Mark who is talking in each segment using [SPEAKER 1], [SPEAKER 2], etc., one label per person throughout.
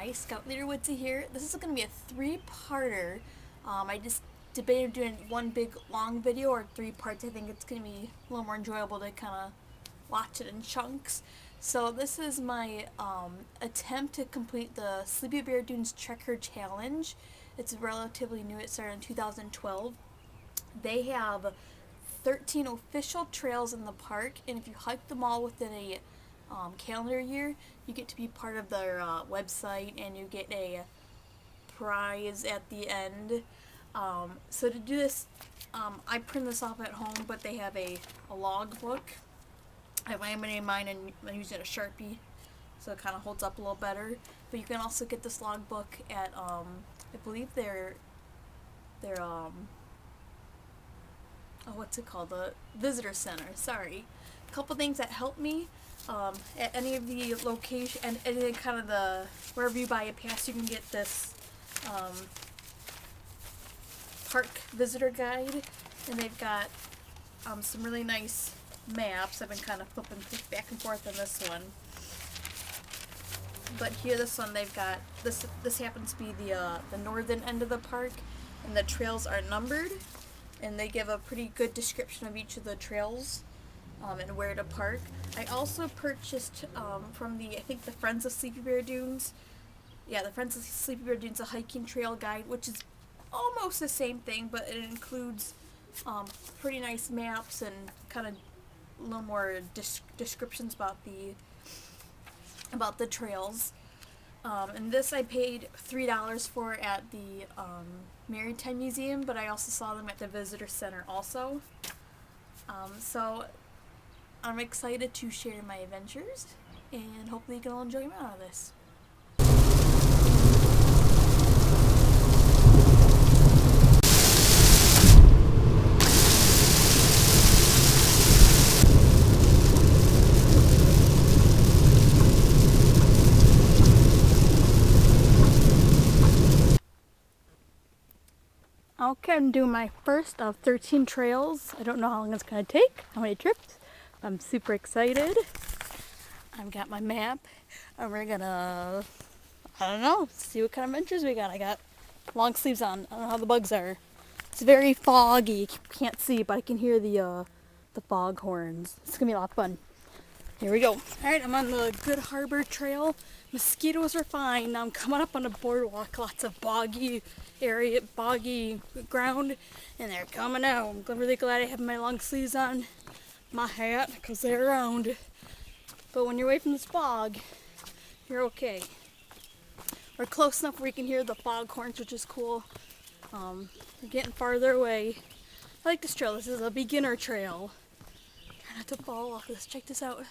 [SPEAKER 1] Hi, Scout Leader Woodsy here. This is going to be a three-parter. I just debated doing one big long video or three parts. I think it's going to be a little more enjoyable to kind of watch it in chunks. So this is my attempt to complete the Sleepy Bear Dunes Trekker Challenge. It's relatively new. It started in 2012. They have 13 official trails in the park, and if you hike them all within a calendar year, you get to be part of their website, and you get a prize at the end. So to do this, I print this off at home, but they have a log book. I laminated mine and I'm using a Sharpie, so it kind of holds up a little better. But you can also get this log book at I believe their what's it called? The visitor center. Sorry. A couple things that help me. At any of the location and any kind of the wherever you buy a pass, you can get this park visitor guide, and they've got some really nice maps. I've been kind of flipping back and forth on this one, but here, this one, they've got this. This happens to be the northern end of the park, and the trails are numbered, and they give a pretty good description of each of the trails. And where to park. I also purchased from I think the Friends of Sleepy Bear Dunes. Yeah, the Friends of Sleepy Bear Dunes, a hiking trail guide, which is almost the same thing, but it includes pretty nice maps and kind of a little more descriptions about the trails. And this I paid $3 for at the Maritime Museum, but I also saw them at the Visitor Center also. So I'm excited to share my adventures, and hopefully you can all enjoy out of this. Okay, I'm doing my first of 13 trails. I don't know how long it's going to take, how many trips. I'm super excited. I've got my map, and we're gonna, I don't know, see what kind of adventures we got. I got long sleeves on. I don't know how the bugs are. It's very foggy. You can't see, but I can hear the fog horns. It's gonna be a lot of fun. Here we go. Alright, I'm on the Good Harbor Trail. Mosquitoes are fine. Now I'm coming up on a boardwalk. Lots of boggy ground, and they're coming out. I'm really glad I have my long sleeves on. My hat, because they're round. But when you're away from this fog, you're okay. We're close enough where you can hear the fog horns, which is cool. We're getting farther away. I like this trail. This is a beginner trail. Try not to fall off this. Check this out.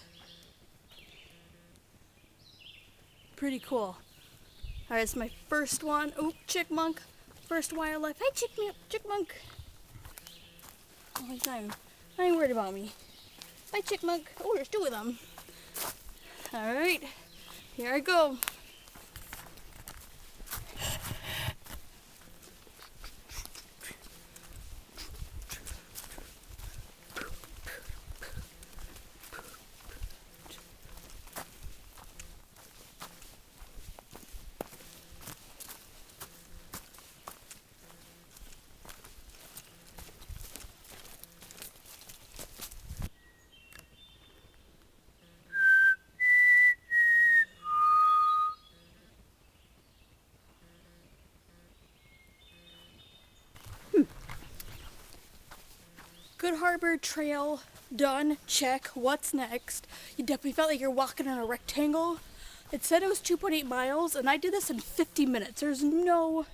[SPEAKER 1] Pretty cool. Alright, it's my first one. Oh, chipmunk. First wildlife. Hi, chipmunk. All the time. I ain't worried about me. Bye, chipmunk. Oh, there's two of them. Alright, here I go. Good Harbor Trail, done, check. What's next? You definitely felt like you're walking in a rectangle. It said it was 2.8 miles, and I did this in 50 minutes. There's no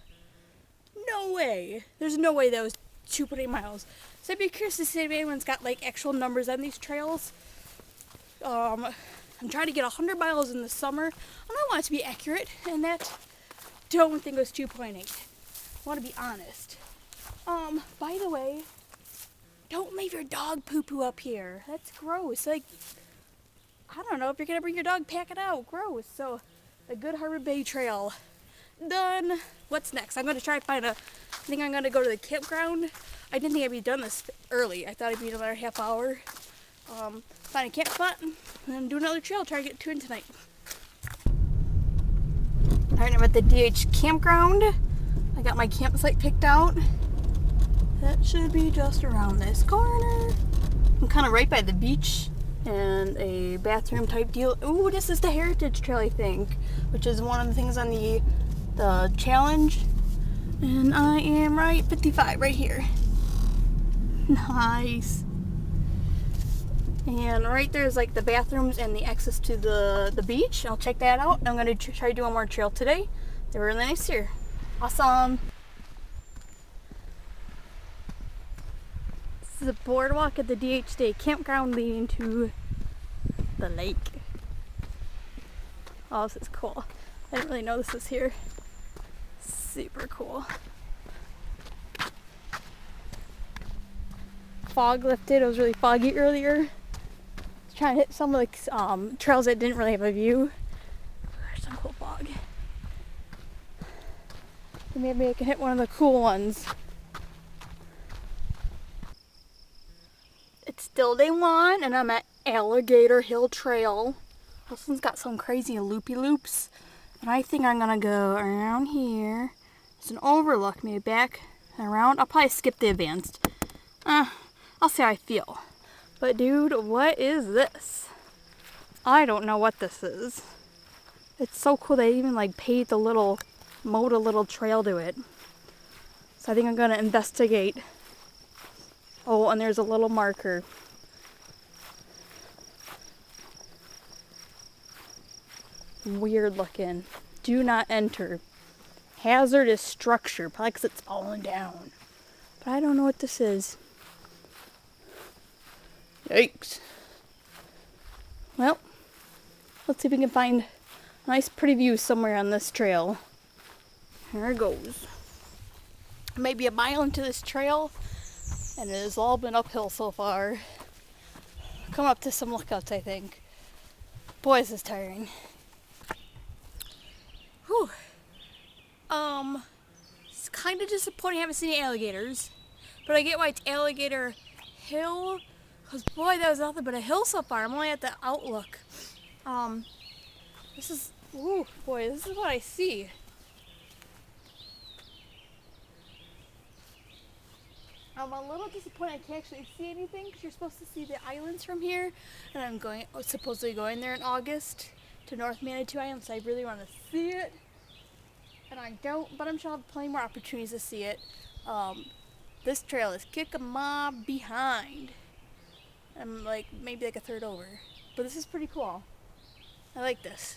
[SPEAKER 1] way. There's no way that was 2.8 miles. So I'd be curious to see if anyone's got like actual numbers on these trails. I'm trying to get 100 miles in the summer, and I want it to be accurate, and that don't think it was 2.8. I want to be honest. By the way, don't leave your dog poo-poo up here. That's gross. Like, I don't know, if you're gonna bring your dog, pack it out. Gross. So, the Good Harbor Bay Trail, done. What's next? I'm gonna try to I think I'm gonna go to the campground. I didn't think I'd be done this early. I thought it'd be another half hour. Find a camp spot, and then do another trail, try to get 2 in tonight. Alright, I'm at the DH campground. I got my campsite picked out. That should be just around this corner. I'm kind of right by the beach and a bathroom type deal. Ooh, this is the Heritage Trail, I think, which is one of the things on the challenge. And I am right 55 right here. Nice. And right there is like the bathrooms and the access to the beach. I'll check that out. I'm going to try to do one more trail today. They were really nice here. Awesome. This is a boardwalk at the DH Day campground leading to the lake. Oh, this is cool. I didn't really know this was here. Super cool. Fog lifted. It was really foggy earlier. Trying to hit some of the trails that didn't really have a view. There's some cool fog. Maybe I can hit one of the cool ones. It's still day one and I'm at Alligator Hill Trail. This one's got some crazy loopy loops. And I think I'm gonna go around here. It's an overlook, maybe back and around. I'll probably skip the advanced. I'll see how I feel. But dude, what is this? I don't know what this is. It's so cool they even like mowed a little trail to it. So I think I'm gonna investigate. Oh, and there's a little marker. Weird looking. Do not enter. Hazardous structure, probably because it's falling down. But I don't know what this is. Yikes. Well, let's see if we can find a nice pretty view somewhere on this trail. Here it goes. Maybe a mile into this trail, and it has all been uphill so far. Come up to some lookouts, I think. Boy, is this tiring. Whew. It's kind of disappointing I haven't seen any alligators, but I get why it's Alligator Hill. Because boy, that was nothing but a hill so far. I'm only at the outlook. This is, ooh, boy, this is what I see. I'm a little disappointed I can't actually see anything because you're supposed to see the islands from here. And I'm supposedly going there in August to North Manitou Island, so I really want to see it. And I don't, but I'm sure I'll have plenty more opportunities to see it. This trail is kicking my behind. I'm like maybe like a third over, but this is pretty cool. I like this.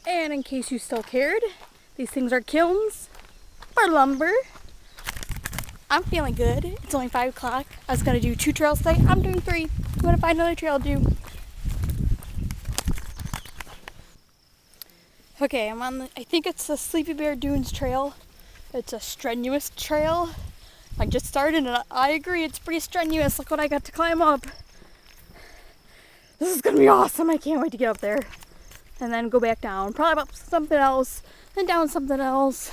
[SPEAKER 1] And in case you still cared, these things are kilns for lumber. I'm feeling good. It's only 5 o'clock. I was going to do 2 trails today. I'm doing 3. I'm going to find another trail to do. Okay, I'm on I think it's the Sleepy Bear Dunes trail. It's a strenuous trail. I just started and I agree, it's pretty strenuous. Look what I got to climb up. This is going to be awesome. I can't wait to get up there. And then go back down. Probably up something else. Then down something else.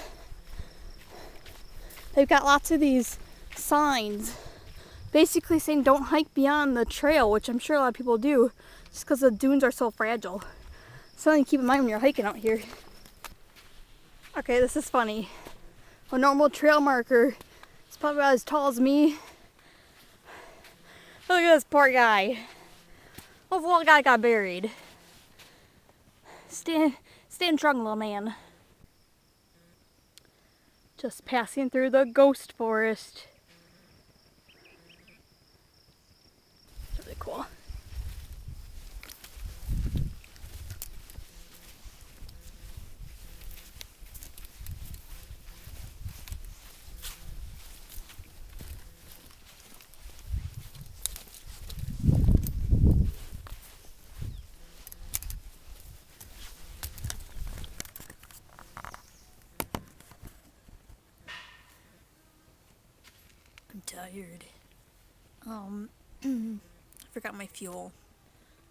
[SPEAKER 1] They've got lots of these signs basically saying don't hike beyond the trail, which I'm sure a lot of people do just because the dunes are so fragile. Something to keep in mind when you're hiking out here. Okay, this is funny. A normal trail marker is probably about as tall as me. Look at this poor guy. Oh, the little guy got buried. Stand strong, little man. Just passing through the ghost forest. It's really cool. I'm tired. I forgot my fuel.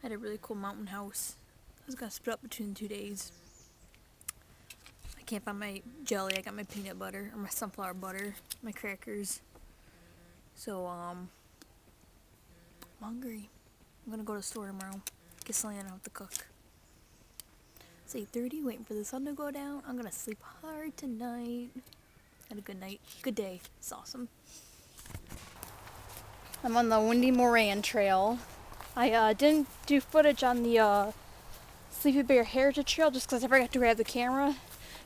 [SPEAKER 1] I had a really cool mountain house. was gonna split up between 2 days. I can't find my jelly. I got my peanut butter, or my sunflower butter, my crackers. So, I'm hungry. I'm gonna go to the store tomorrow. Get something I don't have to cook. It's 8:30, waiting for the sun to go down. I'm gonna sleep hard tonight. Had a good night. Good day. It's awesome. I'm on the windy Moraine trail. I didn't do footage on the Sleepy Bear Heritage Trail just because I forgot to grab the camera.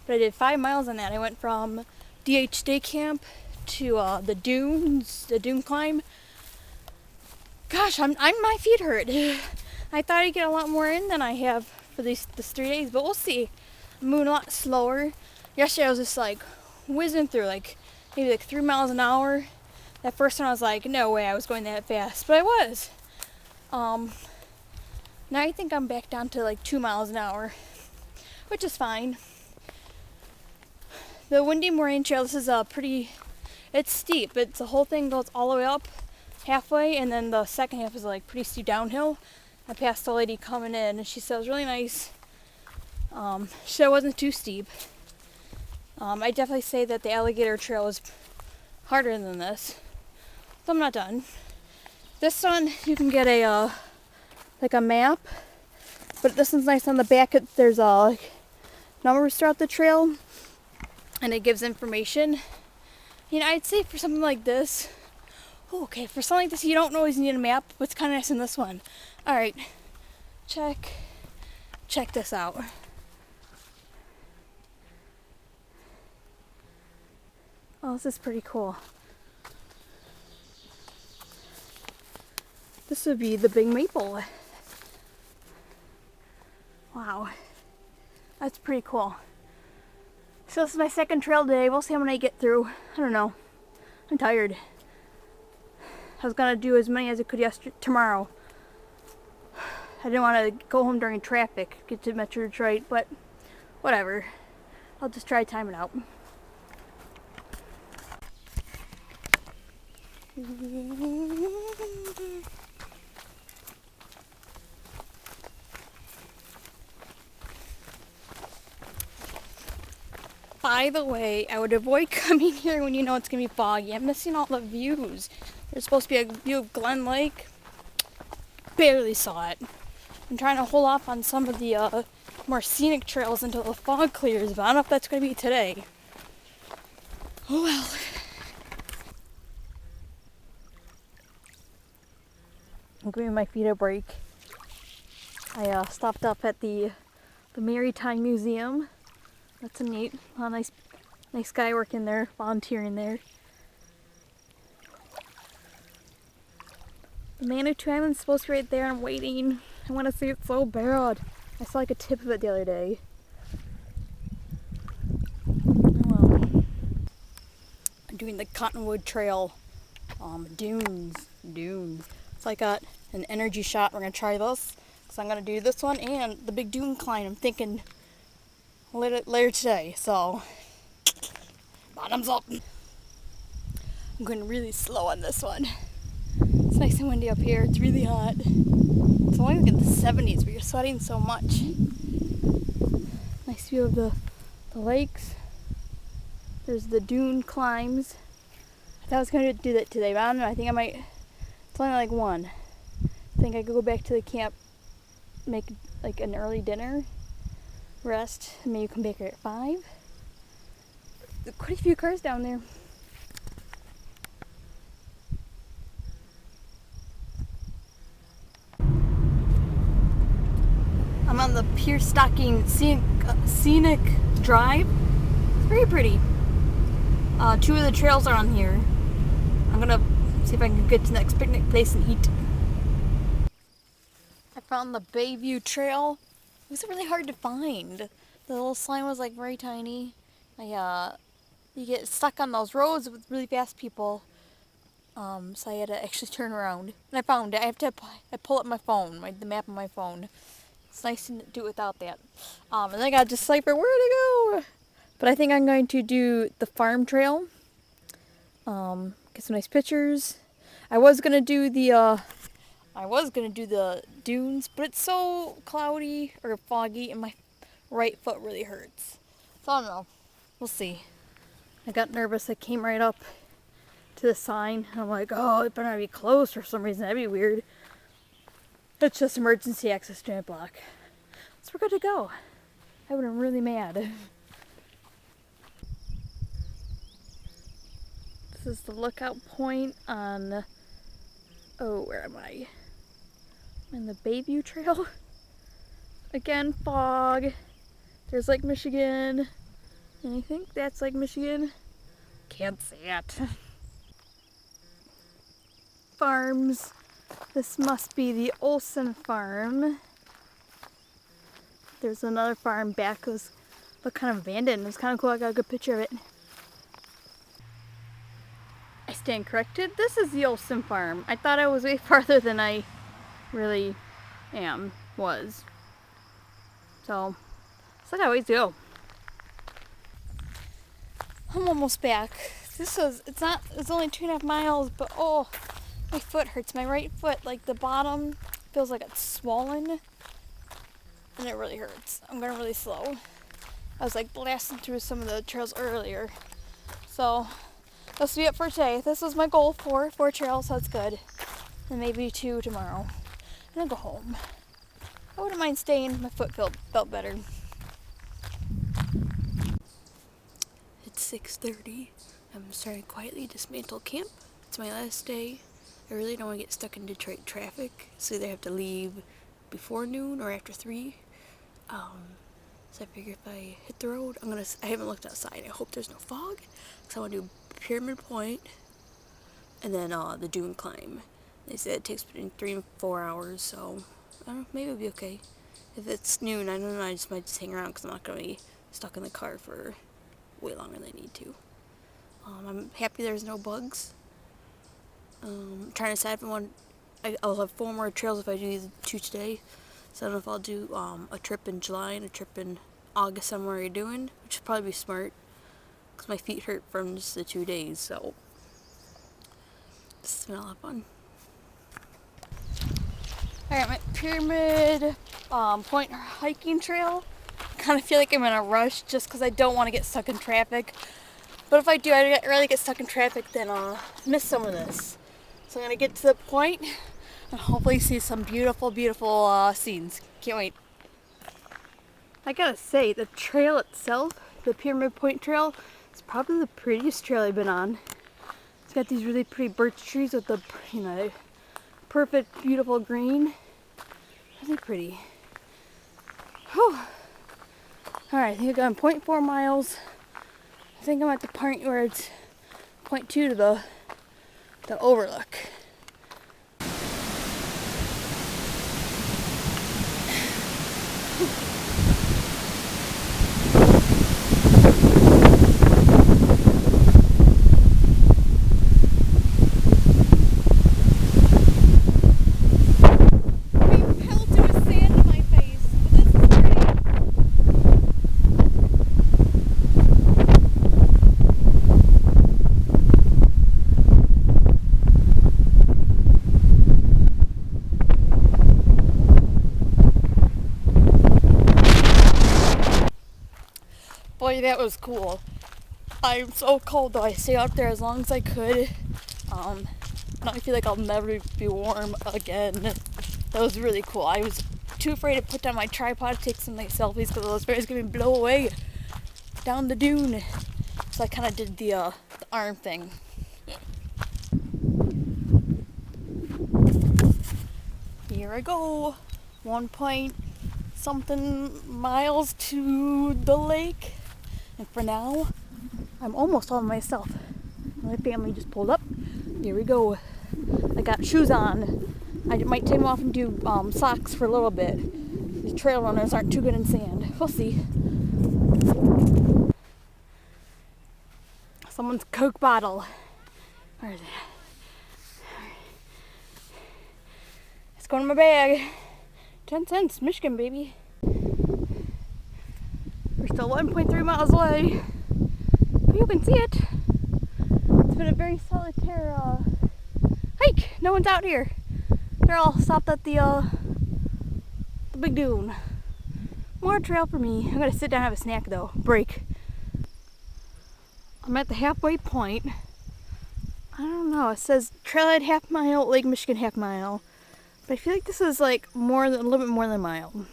[SPEAKER 1] But I did 5 miles on that. I went from DH Day Camp to the dunes, the dune climb. Gosh, my feet hurt. I thought I'd get a lot more in than I have for this 3 days, but we'll see. I'm moving a lot slower. Yesterday I was just like whizzing through maybe 3 miles an hour. That first one I was like, no way I was going that fast, but I was. Now I think I'm back down to 2 miles an hour, which is fine. The windy Moraine trail, this is it's steep. The whole thing goes all the way up halfway, and then the second half is pretty steep downhill. I passed a lady coming in, and she said it was really nice. She said it wasn't too steep. I definitely say that the Alligator trail is harder than this. So I'm not done. This one you can get a map, but this one's nice on the back. There's numbers throughout the trail, and it gives information. I'd say for something like this, for something like this you don't always need a map, but it's kind of nice in this one. All right, check this out. Oh, this is pretty cool. This would be the big maple. Wow, that's pretty cool. So this is my second trail today. We'll see how many I get through. I don't know. I'm tired. I was gonna do as many as I could tomorrow. I didn't want to go home during traffic, get to Metro Detroit, but whatever. I'll just try to time it out. By the way, I would avoid coming here when you know it's going to be foggy. I'm missing all the views. There's supposed to be a view of Glen Lake. Barely saw it. I'm trying to hold off on some of the more scenic trails until the fog clears, but I don't know if that's going to be today. Oh well. I'm giving my feet a break. I stopped up at the Maritime Museum. That's a neat, nice guy working there, volunteering there. The Manitou Island's supposed to be right there. I'm waiting. I want to see it so bad. I saw a tip of it the other day. Oh well. I'm doing the Cottonwood Trail, Dune. So I got an energy shot. We're gonna try this. So I'm gonna do this one and the big dune climb. I'm thinking later today, so bottoms up. I'm going really slow on this one. It's nice and windy up here. It's really hot. It's only in the 70s, but you're sweating so much. Nice view of the lakes. There's the dune climbs. I thought I was going to do that today, but I don't know. I think I might. It's only 1. I think I could go back to the camp, make an early dinner, rest, and maybe come back here at 5. There's quite a few cars down there. I'm on the Pierce Stocking Scenic Drive. It's very pretty. 2 of the trails are on here. I'm gonna see if I can get to the next picnic place and eat. I found the Bayview Trail. It was really hard to find. The little sign was very tiny. You get stuck on those roads with really fast people. So I had to actually turn around. And I found it. I pull up my phone, the map on my phone. It's nice to do it without that. And then I got to decipher where to go. But I think I'm going to do the farm trail. Get some nice pictures. I was going to do the I was gonna do the dunes, but it's so cloudy or foggy and my right foot really hurts. So I don't know. We'll see. I got nervous. I came right up to the sign and I'm like, oh, it better not be closed for some reason. That'd be weird. It's just emergency access to my block. So we're good to go. I would have been really mad. This is the lookout point on, oh, where am I? I'm in the Bayview Trail. Again, fog. There's Lake Michigan. And I think that's Lake Michigan. Can't see it. Farms. This must be the Olson farm. There's another farm back that was kind of abandoned. It was kind of cool. I got a good picture of it. I stand corrected. This is the Olson farm. I thought I was way farther than I really was. So, that's like I always do. I'm almost back. It's only 2.5 miles, but oh, my foot hurts. My right foot, like the bottom, feels like it's swollen. And it really hurts. I'm going really slow. I was like blasting through some of the trails earlier. So, this will be it for today. This was my goal, 4 trails, so that's good. And maybe 2 tomorrow. And then go home. I wouldn't mind staying. My foot felt better. It's 6:30. I'm starting to quietly dismantle camp. It's my last day. I really don't want to get stuck in Detroit traffic, so either I have to leave before noon or after 3. So I figure if I hit the road, I haven't looked outside. I hope there's no fog, because I want to do Pyramid Point and then the Dune climb. They said it takes between 3 and 4 hours, so I don't know, maybe it'll be okay. If it's noon, I don't know, I might just hang around because I'm not going to be stuck in the car for way longer than I need to. I'm happy there's no bugs. Trying to decide if I'll have 4 more trails if I do these 2 today. So I don't know if I'll do a trip in July and a trip in August somewhere you're doing, which would probably be smart because my feet hurt from just the 2 days. So this has been a lot of fun. Alright, my Pyramid Point hiking trail. I kind of feel like I'm in a rush just because I don't want to get stuck in traffic. But if I do, I really get stuck in traffic, then I'll miss some of this. So I'm going to get to the point and hopefully see some beautiful, beautiful scenes. Can't wait. I gotta say, the trail itself, the Pyramid Point Trail, is probably the prettiest trail I've been on. It's got these really pretty birch trees with the, perfect, beautiful green. Really pretty. Whew. Alright, I think I've gone 0.4 miles. I think I'm at the point where it's 0.2 to the overlook. Boy, that was cool. I'm so cold though. I stayed out there as long as I could. Now I feel like I'll never be warm again. That was really cool. I was too afraid to put down my tripod to take some nice selfies because I was afraid it was going to blow away down the dune. So I kind of did the arm thing. Here I go. 1 point something miles to the lake. And for now, I'm almost all by myself. My family just pulled up. Here we go. I got shoes on. I might take them off and do socks for a little bit. These trail runners aren't too good in sand. We'll see. Someone's Coke bottle. Where is it? It's going in my bag. 10 cents, Michigan, baby. We're still 1.3 miles away. But you can see it. It's been a very solitary hike. No one's out here.
[SPEAKER 2] They're all stopped at the big dune. More trail for me. I'm gonna sit down and have a snack though. Break. I'm at the halfway point. I don't know. It says trailhead half mile, Lake Michigan half mile. But I feel like this is like a little bit more than a mile.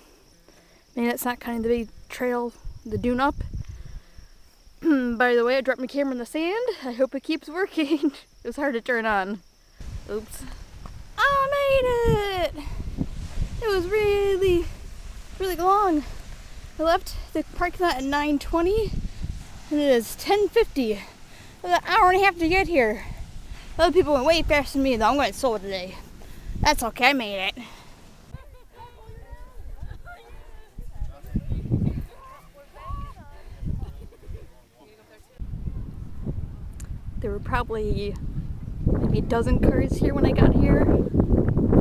[SPEAKER 2] Maybe that's not kind of the big trail, the dune up. By the way, I dropped my camera in the sand. I hope it keeps working. It was hard to turn on. Oops. I made it! It was really, really long. I left the parking lot at 9:20 and it is 10:50. It was an hour and a half to get here. Other people went way faster than me though. I'm going slow today. That's okay, I made it. There were probably maybe a dozen cars here when I got here.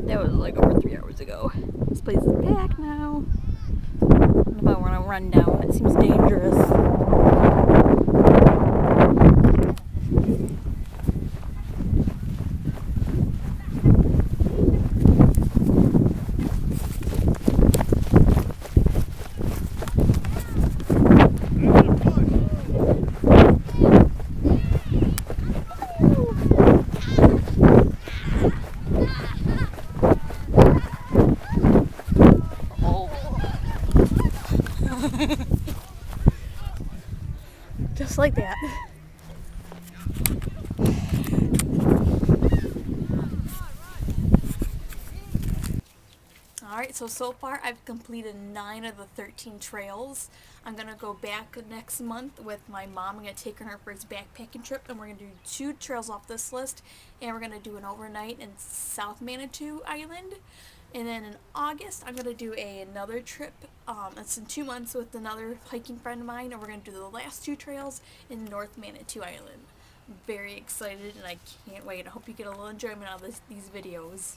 [SPEAKER 2] That was like over 3 hours ago. This place is packed now. I don't know if I want to run down. It seems dangerous. Just like that.
[SPEAKER 1] Alright, so far I've completed 9 of the 13 trails. I'm going to go back next month with my mom. I'm going to take her on her first backpacking trip, and we're going to do 2 trails off this list, and we're going to do an overnight in South Manitou Island. And then in August, I'm going to do another trip. It's in 2 months with another hiking friend of mine, and we're going to do the last 2 trails in North Manitou Island. I'm very excited, and I can't wait. I hope you get a little enjoyment out of these videos.